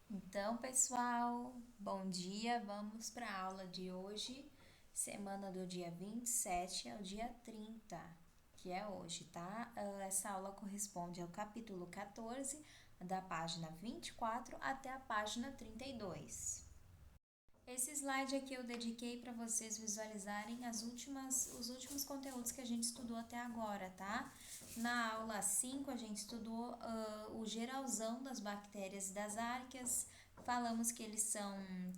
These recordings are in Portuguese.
Então, pessoal, bom dia. Vamos para a aula de hoje, semana do dia 27 ao dia 30, que é hoje, tá? Essa aula corresponde ao capítulo 14, da página 24 até a página 32. Esse slide aqui eu dediquei para vocês visualizarem os últimos conteúdos que a gente estudou até agora, tá? Na aula 5 a gente estudou o geralzão das bactérias e das arqueias, falamos que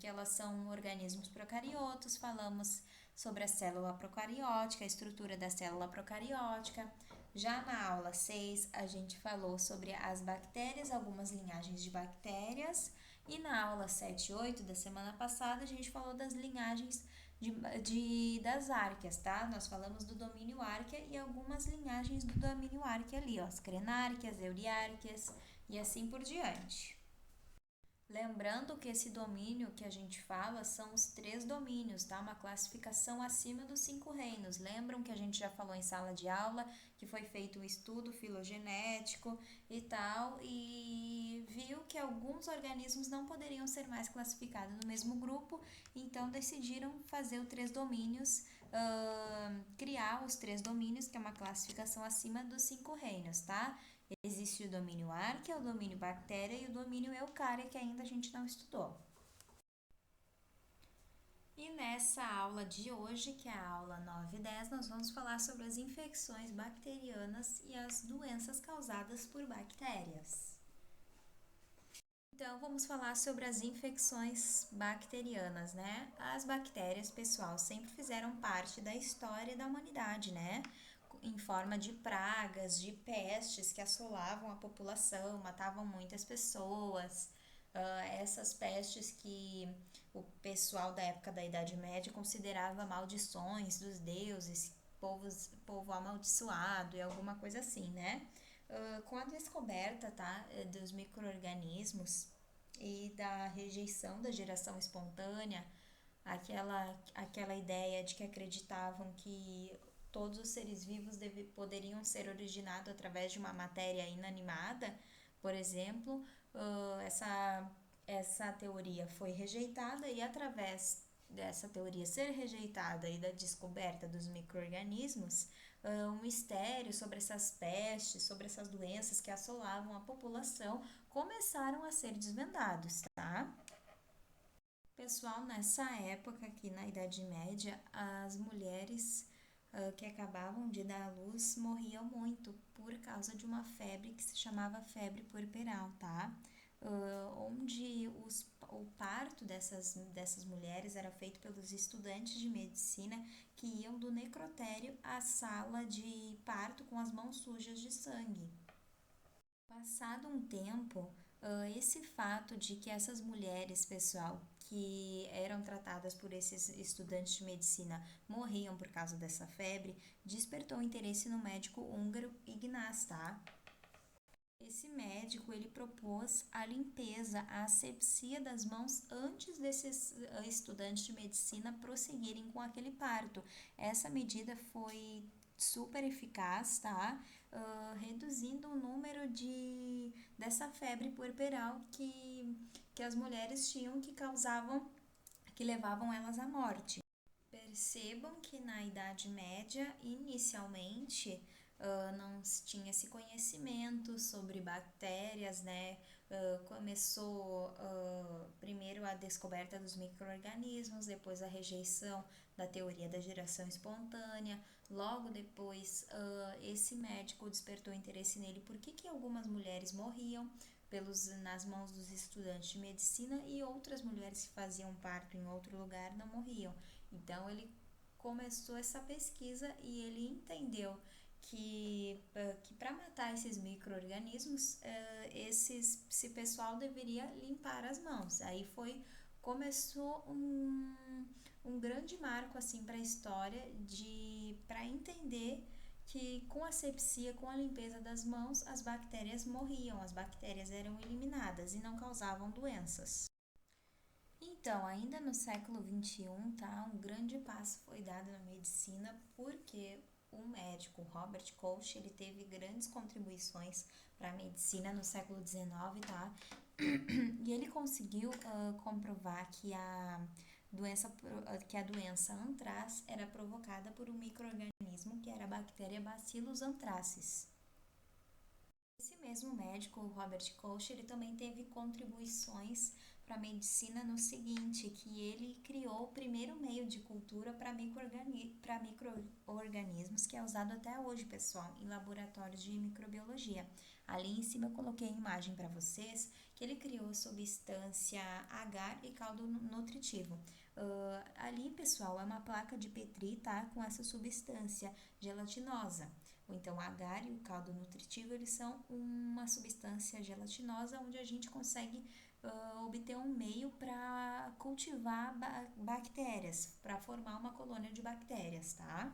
elas são organismos procariotos, falamos sobre a célula procariótica, a estrutura da célula procariótica. Já na aula 6 a gente falou sobre as bactérias, algumas linhagens de bactérias, e na aula 7 e 8 da semana passada, a gente falou das linhagens das árqueas, tá? Nós falamos do domínio árquea e algumas linhagens do domínio árquea ali, ó, as crenárqueas, euriárqueas e assim por diante. Lembrando que esse domínio que a gente fala são os três domínios, tá? Uma classificação acima dos 5 reinos. Lembram que a gente já falou em sala de aula que foi feito um estudo filogenético e tal, e viu que alguns organismos não poderiam ser mais classificados no mesmo grupo, então decidiram fazer os três domínios, criar os três domínios, que é uma classificação acima dos 5 reinos, tá? Existe o domínio arquea, o domínio bactéria e o domínio eucária, que ainda a gente não estudou. E nessa aula de hoje, que é a aula 9 e 10, nós vamos falar sobre as infecções bacterianas e as doenças causadas por bactérias. Então, vamos falar sobre as infecções bacterianas, né? As bactérias, pessoal, sempre fizeram parte da história da humanidade, né? Em forma de pragas, de pestes que assolavam a população, matavam muitas pessoas. Essas pestes que o pessoal da época da Idade Média considerava maldições dos deuses, povo amaldiçoado e alguma coisa assim, né? Com a descoberta, tá, dos micro-organismos e da rejeição da geração espontânea, aquela ideia de que acreditavam que todos os seres vivos poderiam ser originados através de uma matéria inanimada, por exemplo, essa teoria foi rejeitada e através dessa teoria ser rejeitada e da descoberta dos micro-organismos, um mistério sobre essas pestes, sobre essas doenças que assolavam a população começaram a ser desvendados, tá? Pessoal, nessa época aqui na Idade Média, as mulheres que acabavam de dar à luz morriam muito por causa de uma febre que se chamava febre puerperal, tá? Onde o parto dessas mulheres era feito pelos estudantes de medicina que iam do necrotério à sala de parto com as mãos sujas de sangue. Passado um tempo, esse fato de que essas mulheres, pessoal, que eram tratadas por esses estudantes de medicina morriam por causa dessa febre, despertou o interesse no médico húngaro Ignaz, tá? Esse médico, ele propôs a limpeza, a asepsia das mãos antes desses estudantes de medicina prosseguirem com aquele parto. Essa medida foi super eficaz, tá? Reduzindo o número dessa febre puerperal que as mulheres tinham que levavam elas à morte. Percebam que na Idade Média, inicialmente, não se tinha esse conhecimento sobre bactérias, né? Começou primeiro a descoberta dos micro-organismos, depois a rejeição da teoria da geração espontânea. Logo depois, esse médico despertou interesse nele por que algumas mulheres morriam nas mãos dos estudantes de medicina e outras mulheres que faziam parto em outro lugar não morriam. Então ele começou essa pesquisa e ele entendeu que para matar esses micro-organismos, esse pessoal deveria limpar as mãos. Aí começou um grande marco assim para a história para entender que com a asepsia, com a limpeza das mãos, as bactérias morriam, as bactérias eram eliminadas e não causavam doenças. Então, ainda no século XXI, tá, um grande passo foi dado na medicina porque o médico Robert Koch, ele teve grandes contribuições para a medicina no século XIX, tá? E ele conseguiu comprovar que a doença antraz era provocada por um micro-organismo que era a bactéria Bacillus anthracis. Esse mesmo médico, Robert Koch, ele também teve contribuições para a medicina no seguinte, que ele criou o primeiro meio de cultura para micro-organismos, que é usado até hoje, pessoal, em laboratórios de microbiologia. Ali em cima eu coloquei a imagem para vocês, que ele criou a substância agar e caldo nutritivo. Ali, pessoal, é uma placa de Petri, tá? Com essa substância gelatinosa. Então, o agar e o caldo nutritivo, eles são uma substância gelatinosa onde a gente consegue obter um meio para cultivar bactérias, para formar uma colônia de bactérias, tá?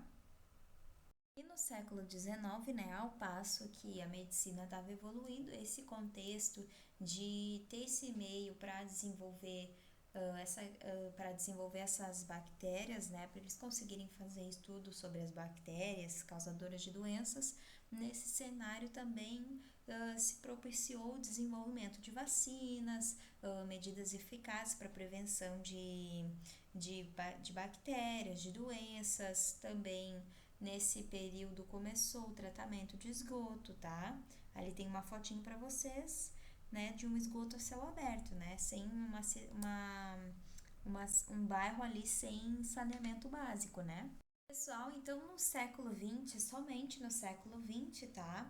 E no século XIX, né, ao passo que a medicina estava evoluindo, esse contexto de ter esse meio para desenvolver essas bactérias, né, para eles conseguirem fazer estudos sobre as bactérias causadoras de doenças, nesse cenário também se propiciou o desenvolvimento de vacinas, medidas eficazes para prevenção de bactérias, de doenças. Também nesse período começou o tratamento de esgoto, tá? Ali tem uma fotinho para vocês, né, de um esgoto a céu aberto, né, sem um bairro ali sem saneamento básico, né? Pessoal, então no século XX, somente no século XX, tá?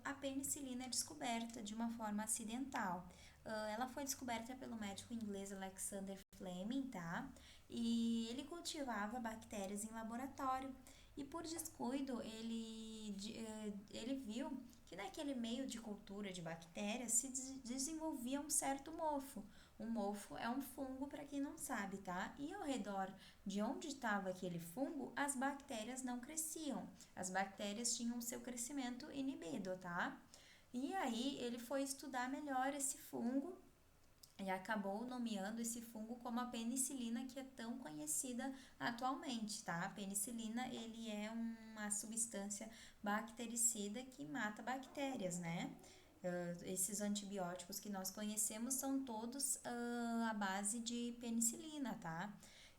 A penicilina é descoberta de uma forma acidental. Ela foi descoberta pelo médico inglês Alexander Fleming, tá? E ele cultivava bactérias em laboratório. E por descuido, ele viu que naquele meio de cultura de bactérias se desenvolvia um certo mofo. Um mofo é um fungo, para quem não sabe, tá? E ao redor de onde estava aquele fungo, as bactérias não cresciam. As bactérias tinham seu crescimento inibido, tá? E aí ele foi estudar melhor esse fungo e acabou nomeando esse fungo como a penicilina, que é tão conhecida atualmente, tá? A penicilina, ele é uma substância bactericida que mata bactérias, né? Esses antibióticos que nós conhecemos são todos à base de penicilina, tá?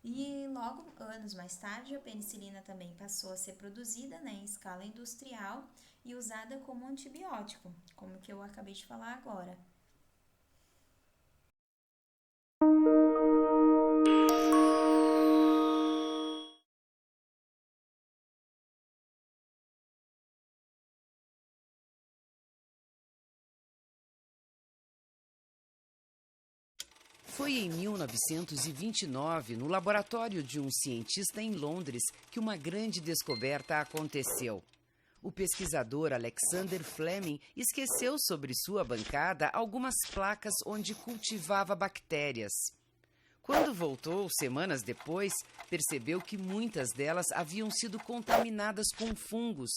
E logo, anos mais tarde, a penicilina também passou a ser produzida, né, em escala industrial e usada como antibiótico, como que eu acabei de falar agora. Foi em 1929, no laboratório de um cientista em Londres, que uma grande descoberta aconteceu. O pesquisador Alexander Fleming esqueceu sobre sua bancada algumas placas onde cultivava bactérias. Quando voltou, semanas depois, percebeu que muitas delas haviam sido contaminadas com fungos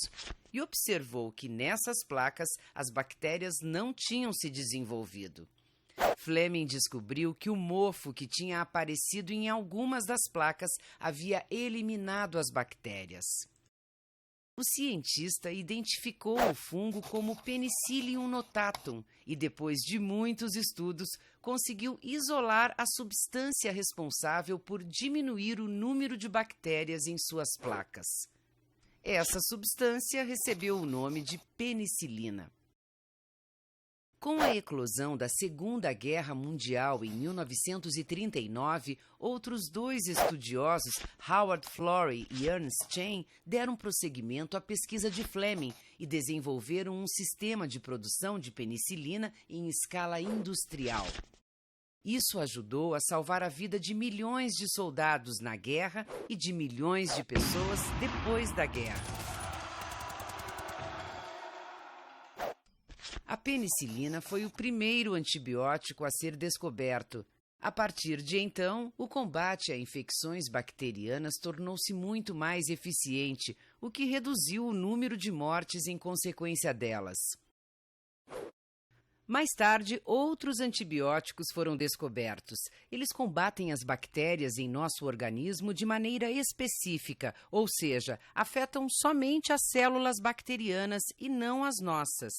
e observou que nessas placas as bactérias não tinham se desenvolvido. Fleming descobriu que o mofo que tinha aparecido em algumas das placas havia eliminado as bactérias. O cientista identificou o fungo como Penicillium notatum e, depois de muitos estudos, conseguiu isolar a substância responsável por diminuir o número de bactérias em suas placas. Essa substância recebeu o nome de penicilina. Com a eclosão da Segunda Guerra Mundial em 1939, outros dois estudiosos, Howard Florey e Ernst Chain, deram prosseguimento à pesquisa de Fleming e desenvolveram um sistema de produção de penicilina em escala industrial. Isso ajudou a salvar a vida de milhões de soldados na guerra e de milhões de pessoas depois da guerra. A penicilina foi o primeiro antibiótico a ser descoberto. A partir de então, o combate a infecções bacterianas tornou-se muito mais eficiente, o que reduziu o número de mortes em consequência delas. Mais tarde, outros antibióticos foram descobertos. Eles combatem as bactérias em nosso organismo de maneira específica, ou seja, afetam somente as células bacterianas e não as nossas.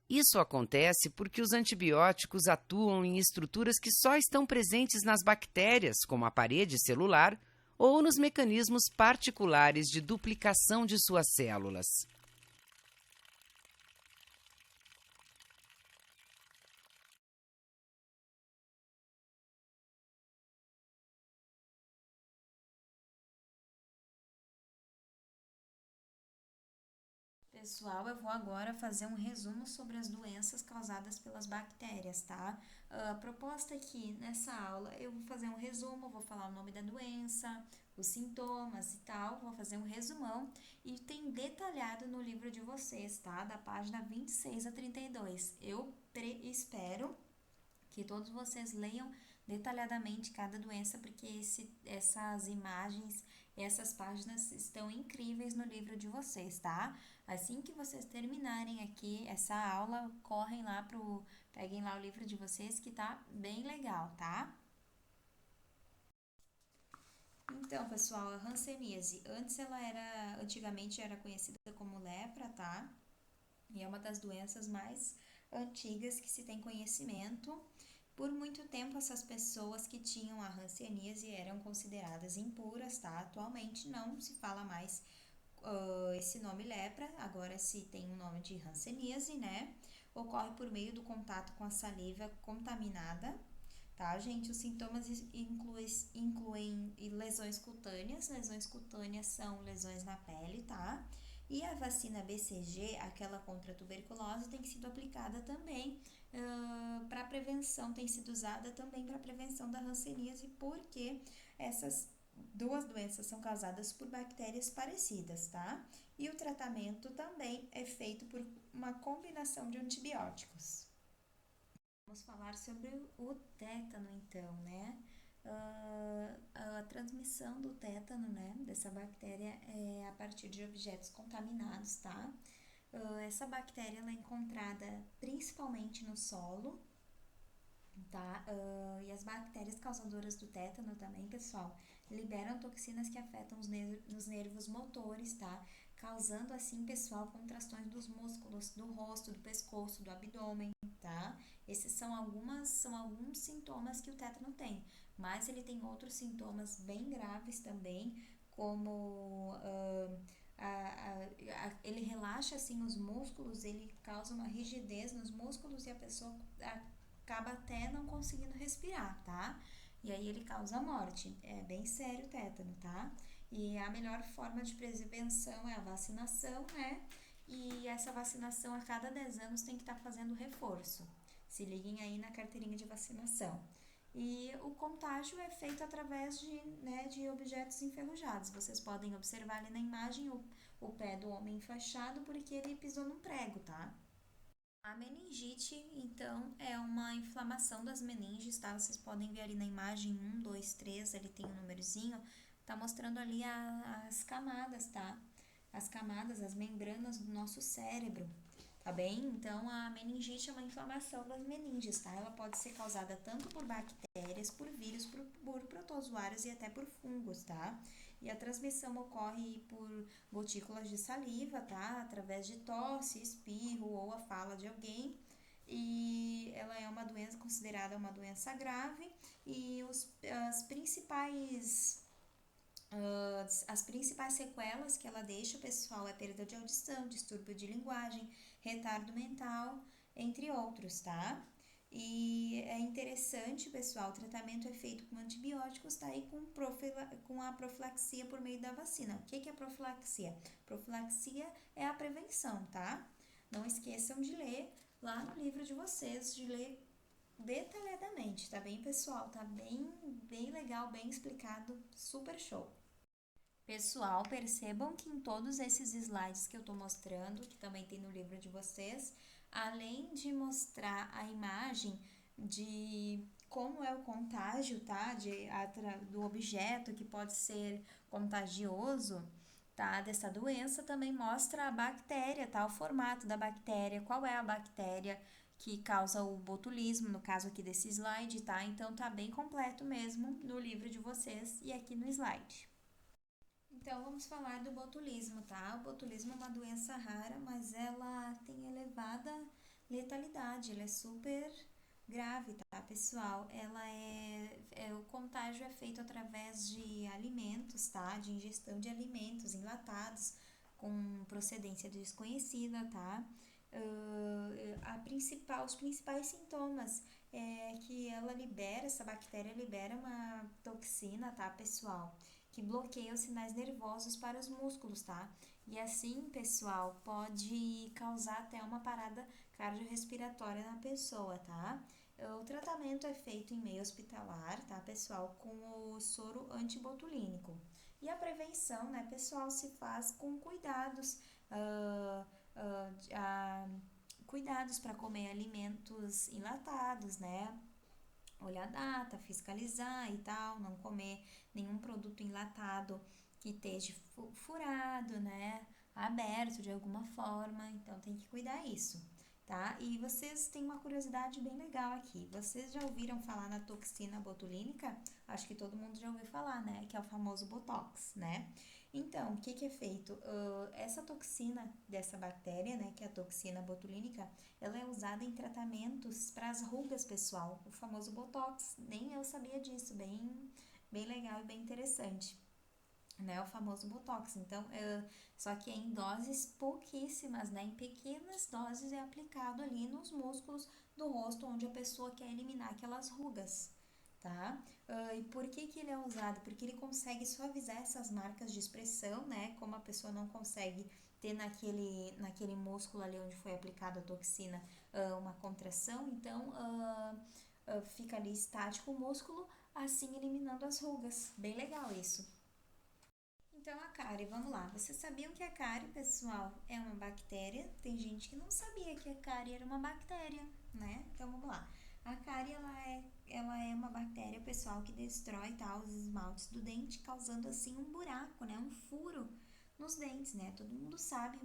Isso acontece porque os antibióticos atuam em estruturas que só estão presentes nas bactérias, como a parede celular, ou nos mecanismos particulares de duplicação de suas células. Pessoal, eu vou agora fazer um resumo sobre as doenças causadas pelas bactérias, tá? A proposta aqui nessa aula, eu vou fazer um resumo, vou falar o nome da doença, os sintomas e tal, vou fazer um resumão e tem detalhado no livro de vocês, tá? Da página 26 a 32. Eu espero que todos vocês leiam detalhadamente cada doença, porque essas imagens, essas páginas estão incríveis no livro de vocês, tá? Assim que vocês terminarem aqui essa aula, peguem lá o livro de vocês que tá bem legal, tá? Então, pessoal, a hanseníase, antigamente era conhecida como lepra, tá? E é uma das doenças mais antigas que se tem conhecimento. Por muito tempo, essas pessoas que tinham a hanseníase eram consideradas impuras, tá? Atualmente não se fala mais esse nome lepra, agora se tem o nome de hanseníase, né? Ocorre por meio do contato com a saliva contaminada, tá, gente? Os sintomas incluem lesões cutâneas. Lesões cutâneas são lesões na pele, tá? E a vacina BCG, aquela contra a tuberculose, tem sido aplicada também para prevenção, tem sido usada também para prevenção da hanseníase, porque essas duas doenças são causadas por bactérias parecidas, tá? E o tratamento também é feito por uma combinação de antibióticos. Vamos falar sobre o tétano, então, né? A transmissão do tétano, né, dessa bactéria é a partir de objetos contaminados, tá? Essa bactéria ela é encontrada principalmente no solo, tá? E as bactérias causadoras do tétano também, pessoal, liberam toxinas que afetam os nervos motores, tá? Causando assim, pessoal, contrações dos músculos do rosto, do pescoço, do abdômen, tá? Esses são alguns sintomas que o tétano tem, mas ele tem outros sintomas bem graves também, como ele relaxa assim os músculos, ele causa uma rigidez nos músculos e a pessoa acaba até não conseguindo respirar, tá? E aí ele causa morte. É bem sério o tétano, tá? E a melhor forma de prevenção é a vacinação, né? E essa vacinação a cada 10 anos tem que estar fazendo reforço. Se liguem aí na carteirinha de vacinação. E o contágio é feito através de objetos enferrujados. Vocês podem observar ali na imagem o pé do homem enfaixado porque ele pisou num prego, tá? A meningite, então, é uma inflamação das meninges, tá? Vocês podem ver ali na imagem 1, 2, 3, ele tem um númerozinho, tá mostrando ali as camadas, tá? As camadas, as membranas do nosso cérebro, tá bem? Então, a meningite é uma inflamação das meninges, tá? Ela pode ser causada tanto por bactérias, por vírus, por protozoários e até por fungos, tá? E a transmissão ocorre por gotículas de saliva, tá? Através de tosse, espirro ou a fala de alguém. E ela é uma doença considerada uma doença grave e as principais sequelas que ela deixa, pessoal, é perda de audição, distúrbio de linguagem, retardo mental, entre outros, tá? E é interessante, pessoal, o tratamento é feito com antibióticos, tá? E com a profilaxia por meio da vacina. O que é profilaxia? Profilaxia é a prevenção, tá? Não esqueçam de ler lá no livro de vocês, de ler detalhadamente, tá bem, pessoal? Tá bem legal, bem explicado, super show. Pessoal, percebam que em todos esses slides que eu tô mostrando, que também tem no livro de vocês, além de mostrar a imagem de como é o contágio, tá? Do objeto que pode ser contagioso, tá? Dessa doença, também mostra a bactéria, tá? O formato da bactéria, qual é a bactéria que causa o botulismo, no caso aqui desse slide, tá? Então tá bem completo mesmo no livro de vocês e aqui no slide. Então, vamos falar do botulismo, tá? O botulismo é uma doença rara, mas ela tem elevada letalidade, ela é super grave, tá, pessoal? O contágio é feito através de alimentos, tá? De ingestão de alimentos enlatados com procedência desconhecida, tá? Os principais sintomas é que essa bactéria libera uma toxina, tá, pessoal? Que bloqueia os sinais nervosos para os músculos, tá? E assim, pessoal, pode causar até uma parada cardiorrespiratória na pessoa, tá? O tratamento é feito em meio hospitalar, tá, pessoal, com o soro antibotulínico. E a prevenção, né, pessoal, se faz com cuidados, ah, ah, ah, cuidados para comer alimentos enlatados, né? Olhar a data, fiscalizar e tal, não comer nenhum produto enlatado que esteja furado, né? Aberto de alguma forma, então tem que cuidar isso, tá? E vocês têm uma curiosidade bem legal aqui. Vocês já ouviram falar na toxina botulínica? Acho que todo mundo já ouviu falar, né? Que é o famoso Botox, né? Então, o que que é feito? Essa toxina dessa bactéria, né, que é a toxina botulínica, ela é usada em tratamentos para as rugas, pessoal, o famoso Botox. Nem eu sabia disso, bem legal e bem interessante, né? O famoso Botox. Então, só que é em doses pouquíssimas, né? Em pequenas doses é aplicado ali nos músculos do rosto onde a pessoa quer eliminar aquelas rugas, tá? E por que que ele é usado? Porque ele consegue suavizar essas marcas de expressão, né? Como a pessoa não consegue ter naquele músculo ali onde foi aplicada a toxina uma contração, então fica ali estático o músculo, assim eliminando as rugas. Bem legal isso. Então, a cárie, vamos lá. Vocês sabiam que a cárie, pessoal, é uma bactéria? Tem gente que não sabia que a cárie era uma bactéria, né? Então, vamos lá. A cárie, ela é uma bactéria, pessoal, que destrói, tá, os esmaltes do dente, causando, assim, um buraco, né? Um furo nos dentes, né? Todo mundo sabe,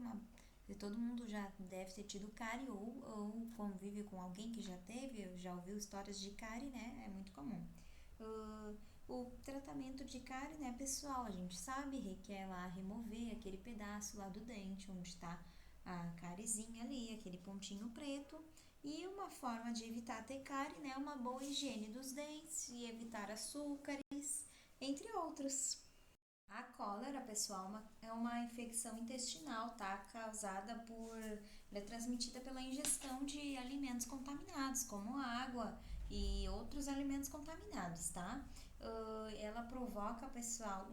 todo mundo já deve ter tido cárie ou convive com alguém que já teve, já ouviu histórias de cárie, né? É muito comum. Uh, o tratamento de cárie, né, pessoal, a gente sabe, requer lá remover aquele pedaço lá do dente onde está a cáriezinha ali, aquele pontinho preto. E uma forma de evitar ter cárie, né, uma boa higiene dos dentes e evitar açúcares, entre outros. A cólera, pessoal, é uma infecção intestinal, tá? Ela é transmitida pela ingestão de alimentos contaminados, como água e outros alimentos contaminados, tá? Ela provoca, pessoal,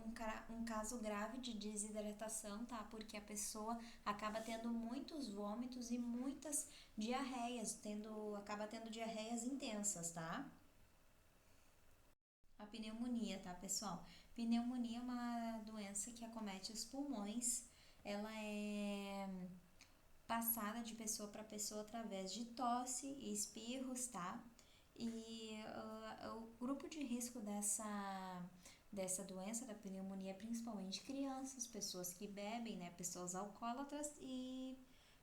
um caso grave de desidratação, tá? Porque a pessoa acaba tendo muitos vômitos e muitas diarreias, acaba tendo diarreias intensas, tá? A pneumonia, tá, pessoal? Pneumonia é uma doença que acomete os pulmões. Ela é passada de pessoa para pessoa através de tosse e espirros, tá? E o grupo de risco dessa doença, da pneumonia, é principalmente crianças, pessoas que bebem, né? Pessoas alcoólatras e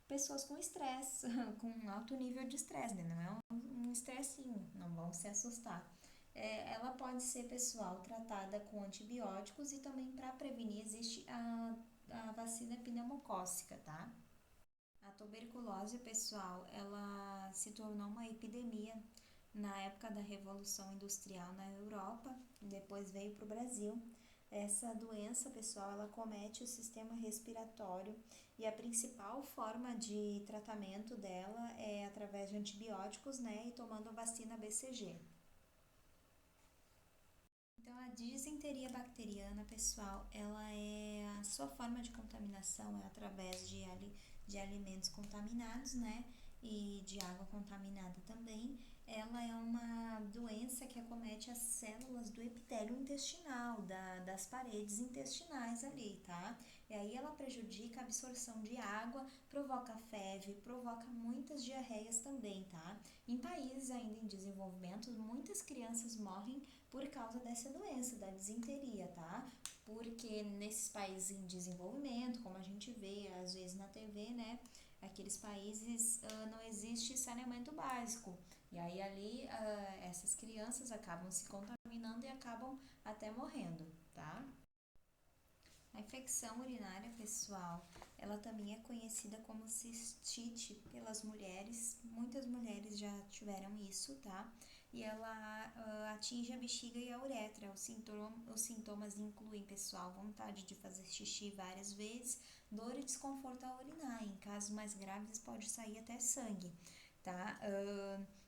pessoas com estresse, com alto nível de estresse, né? Não é um estressinho, não vão se assustar. Ela pode ser, pessoal, tratada com antibióticos e também para prevenir existe a vacina pneumocócica, tá? A tuberculose, pessoal, ela se tornou uma epidemia na época da Revolução Industrial na Europa, depois veio para o Brasil. Essa doença, pessoal, ela comete o sistema respiratório e a principal forma de tratamento dela é através de antibióticos, né, e tomando a vacina BCG. Então, a disenteria bacteriana, pessoal, a sua forma de contaminação é através de alimentos contaminados, né? E de água contaminada também. Ela é uma doença que acomete as células do epitélio intestinal, das paredes intestinais ali, tá? E aí ela prejudica a absorção de água, provoca febre, provoca muitas diarreias também, tá? Em países ainda em desenvolvimento, muitas crianças morrem por causa dessa doença, da disenteria, tá? Porque nesses países em desenvolvimento, como a gente vê às vezes na TV, né? Aqueles países não existe saneamento básico. E aí ali essas crianças acabam se contaminando e acabam até morrendo, tá? A infecção urinária, pessoal, ela também é conhecida como cistite pelas mulheres. Muitas mulheres já tiveram isso, tá? E ela atinge a bexiga e a uretra. Os sintomas incluem, pessoal, vontade de fazer xixi várias vezes, dor e desconforto ao urinar. Em casos mais graves, pode sair até sangue, tá?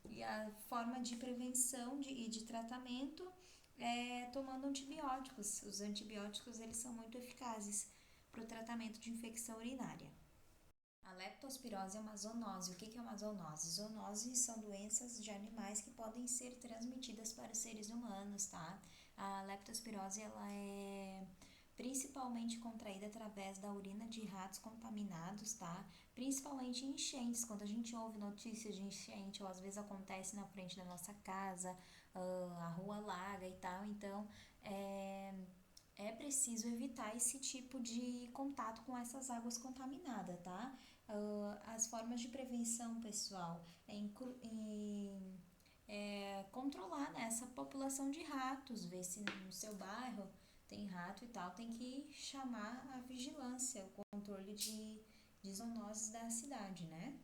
E a forma de prevenção e de tratamento é tomando antibióticos. Os antibióticos, eles são muito eficazes para o tratamento de infecção urinária. A leptospirose é uma zoonose. O que é uma zoonose? Zoonoses são doenças de animais que podem ser transmitidas para os seres humanos, tá? A leptospirose, ela é principalmente contraída através da urina de ratos contaminados, tá? Principalmente em enchentes, quando a gente ouve notícias de enchente, ou às vezes acontece na frente da nossa casa, a rua alaga e tal, então é preciso evitar esse tipo de contato com essas águas contaminadas, tá? As formas de prevenção, pessoal, controlar, né, essa população de ratos, ver se no seu bairro tem rato e tal, tem que chamar a vigilância, o controle de zoonoses da cidade, né?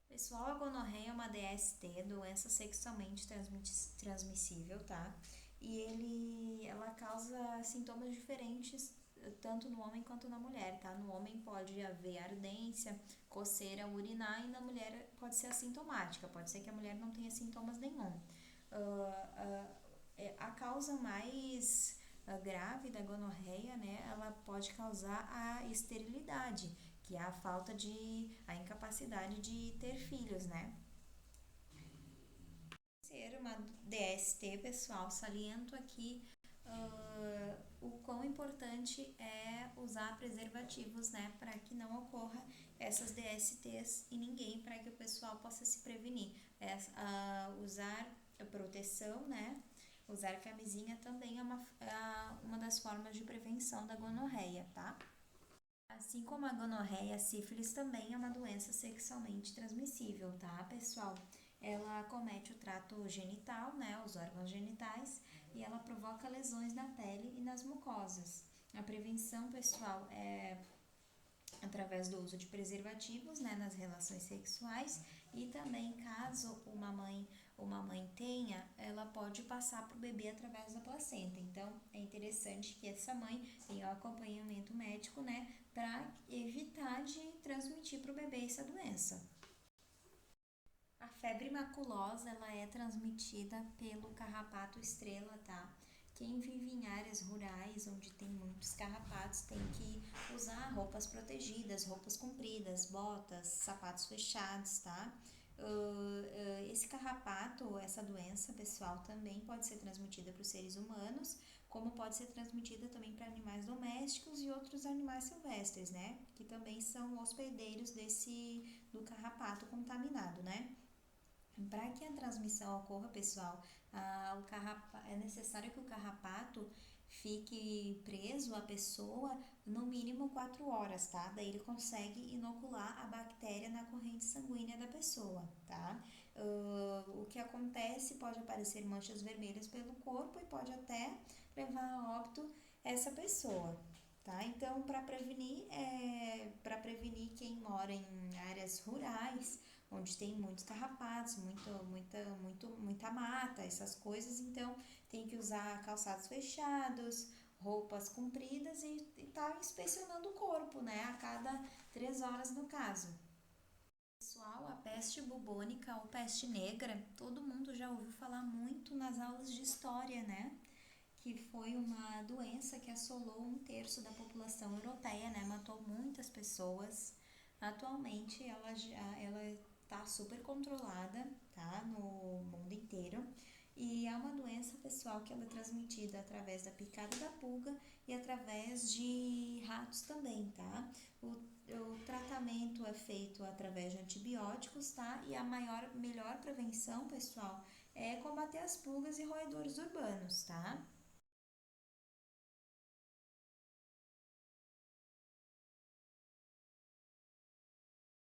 Pessoal, a gonorreia é uma DST, doença sexualmente transmissível, tá? E ela causa sintomas diferentes tanto no homem quanto na mulher, tá? No homem pode haver ardência, coceira, urinar, e na mulher pode ser assintomática, pode ser que a mulher não tenha sintomas nenhum. A causa mais grave da gonorreia, né, ela pode causar a esterilidade, que é a incapacidade de ter filhos, né? Ser uma DST, pessoal, saliento aqui o quão importante é usar preservativos, né, para que não ocorra essas DSTs em ninguém, para que o pessoal possa se prevenir. Usar proteção, né, usar camisinha também é uma das formas de prevenção da gonorreia, tá? Assim como a gonorreia, a sífilis também é uma doença sexualmente transmissível, tá, pessoal? Ela acomete o trato genital, né, os órgãos genitais, e ela provoca lesões na pele e nas mucosas. A prevenção, pessoal, é através do uso de preservativos, né, nas relações sexuais, e também caso uma mãe tenha, ela pode passar para o bebê através da placenta. Então é interessante que essa mãe tenha o acompanhamento médico, né, para evitar de transmitir para o bebê essa doença. A febre maculosa, ela é transmitida pelo carrapato estrela, tá? Quem vive em áreas rurais onde tem muitos carrapatos tem que usar roupas protegidas, roupas compridas, botas, sapatos fechados, tá? Esse carrapato, essa doença, pessoal, também pode ser transmitida para os seres humanos, como pode ser transmitida também para animais domésticos e outros animais silvestres, né? Que também são hospedeiros do carrapato contaminado, né? Para que a transmissão ocorra, pessoal, é necessário que o carrapato fique preso à pessoa no mínimo 4 horas, tá? Daí ele consegue inocular a bactéria na corrente sanguínea da pessoa, tá? O que acontece, pode aparecer manchas vermelhas pelo corpo e pode até levar a óbito essa pessoa. Tá? Então, para prevenir quem mora em áreas rurais, onde tem muitos carrapatos, muita mata, essas coisas, então tem que usar calçados fechados, roupas compridas e tá inspecionando o corpo, né? A cada 3 horas no caso. Pessoal, a peste bubônica ou peste negra, todo mundo já ouviu falar muito nas aulas de história, né? Que foi uma doença que assolou 1/3 da população europeia, né? Matou muitas pessoas. Atualmente ela está super controlada, tá? No mundo inteiro. E é uma doença, pessoal, que ela é transmitida através da picada da pulga e através de ratos também, tá? O tratamento é feito através de antibióticos, tá? E a melhor prevenção, pessoal, é combater as pulgas e roedores urbanos, tá?